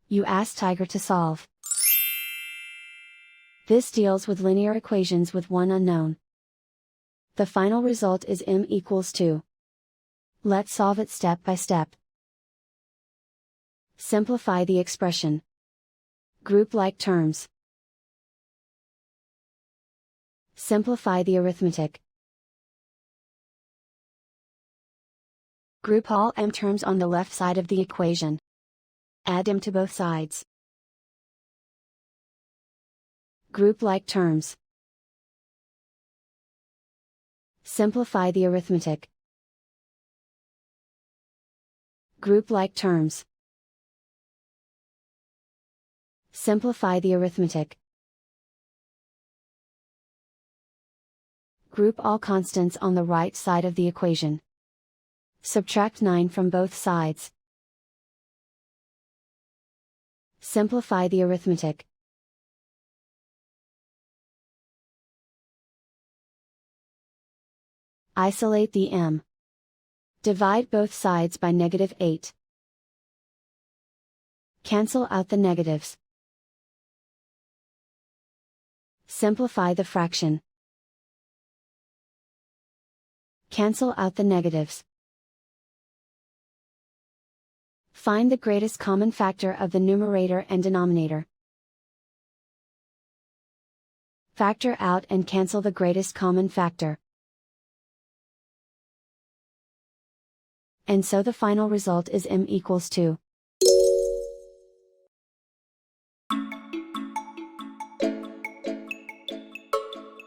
You ask Tiger to solve. This deals with linear equations with one unknown. The final result is m equals 2. Let's solve it step by step. Simplify the expression. Group like terms. Simplify the arithmetic. Group all m terms on the left side of the equation. Add m to both sides. Group like terms. Simplify the arithmetic. Group like terms. Simplify the arithmetic. Group all constants on the right side of the equation. Subtract 9 from both sides. Simplify the arithmetic. Isolate the m. Divide both sides by -8. Cancel out the negatives. Simplify the fraction. Cancel out the negatives. Find the greatest common factor of the numerator and denominator. Factor out and cancel the greatest common factor. And so the final result is m equals 2.